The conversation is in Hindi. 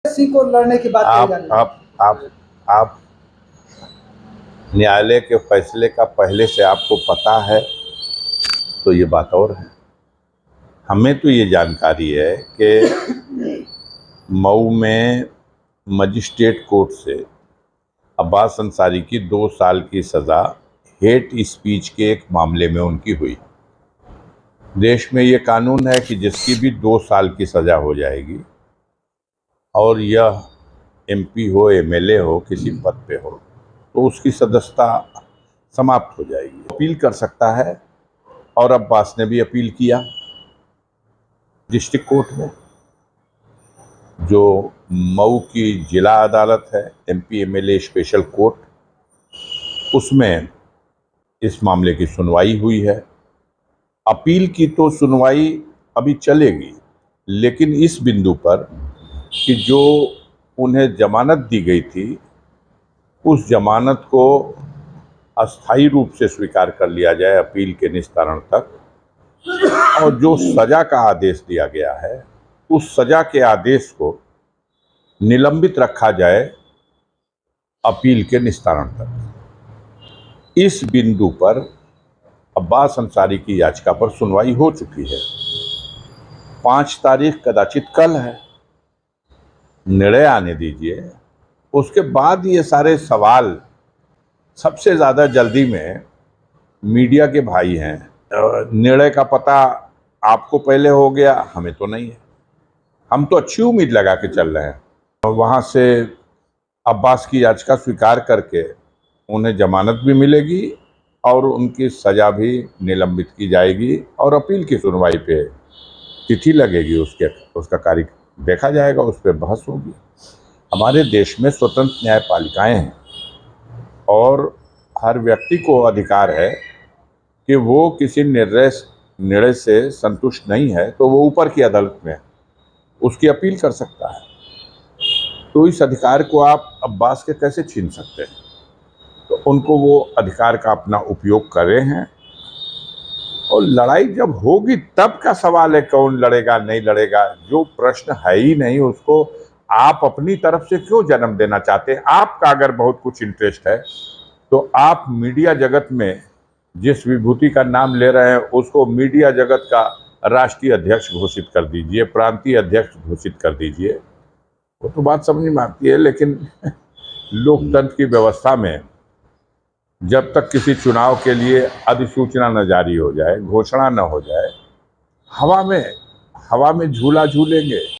एससी को लड़ने की बात कही जा रही है। आप न्यायालय के फैसले का पहले से आपको पता है तो ये बात और है। हमें तो ये जानकारी है कि मऊ में मजिस्ट्रेट कोर्ट से अब्बास अंसारी की 2 साल की सज़ा हेट स्पीच के एक मामले में उनकी हुई। देश में ये कानून है कि जिसकी भी 2 साल की सज़ा हो जाएगी और यह एमपी हो, एमएलए हो, किसी पद पे हो, तो उसकी सदस्यता समाप्त हो जाएगी। अपील कर सकता है और अब्बास ने भी अपील किया डिस्ट्रिक्ट कोर्ट में, जो मऊ की जिला अदालत है, एमपी एमएलए स्पेशल कोर्ट, उसमें इस मामले की सुनवाई हुई है। अपील की तो सुनवाई अभी चलेगी, लेकिन इस बिंदु पर कि जो उन्हें जमानत दी गई थी, उस जमानत को अस्थायी रूप से स्वीकार कर लिया जाए अपील के निस्तारण तक, और जो सजा का आदेश दिया गया है उस सजा के आदेश को निलंबित रखा जाए अपील के निस्तारण तक। इस बिंदु पर अब्बास अंसारी की याचिका पर सुनवाई हो चुकी है। 5 तारीख कदाचित कल है, निर्णय आने दीजिए, उसके बाद ये सारे सवाल। सबसे ज़्यादा जल्दी में मीडिया के भाई हैं। निर्णय का पता आपको पहले हो गया, हमें तो नहीं है। हम तो अच्छी उम्मीद लगा के चल रहे हैं। वहाँ से अब्बास की याचिका स्वीकार करके उन्हें जमानत भी मिलेगी और उनकी सज़ा भी निलंबित की जाएगी और अपील की सुनवाई पे तिथि लगेगी, उसका कार्य देखा जाएगा, उस पर बहस होगी। हमारे देश में स्वतंत्र न्यायपालिकाएं हैं और हर व्यक्ति को अधिकार है कि वो किसी निर्णय से संतुष्ट नहीं है तो वो ऊपर की अदालत में उसकी अपील कर सकता है। तो इस अधिकार को आप अब्बास के कैसे छीन सकते हैं? तो उनको वो अधिकार का अपना उपयोग कर रहे हैं, और लड़ाई जब होगी तब का सवाल है कौन लड़ेगा नहीं लड़ेगा। जो प्रश्न है ही नहीं उसको आप अपनी तरफ से क्यों जन्म देना चाहते हैं? आपका अगर बहुत कुछ इंटरेस्ट है तो आप मीडिया जगत में जिस विभूति का नाम ले रहे हैं उसको मीडिया जगत का राष्ट्रीय अध्यक्ष घोषित कर दीजिए, प्रांतीय अध्यक्ष घोषित कर दीजिए। वो तो बात समझ में आती है, लेकिन लोकतंत्र की व्यवस्था में जब तक किसी चुनाव के लिए अधिसूचना न जारी हो जाए, घोषणा न हो जाए, हवा में झूला झूलेंगे।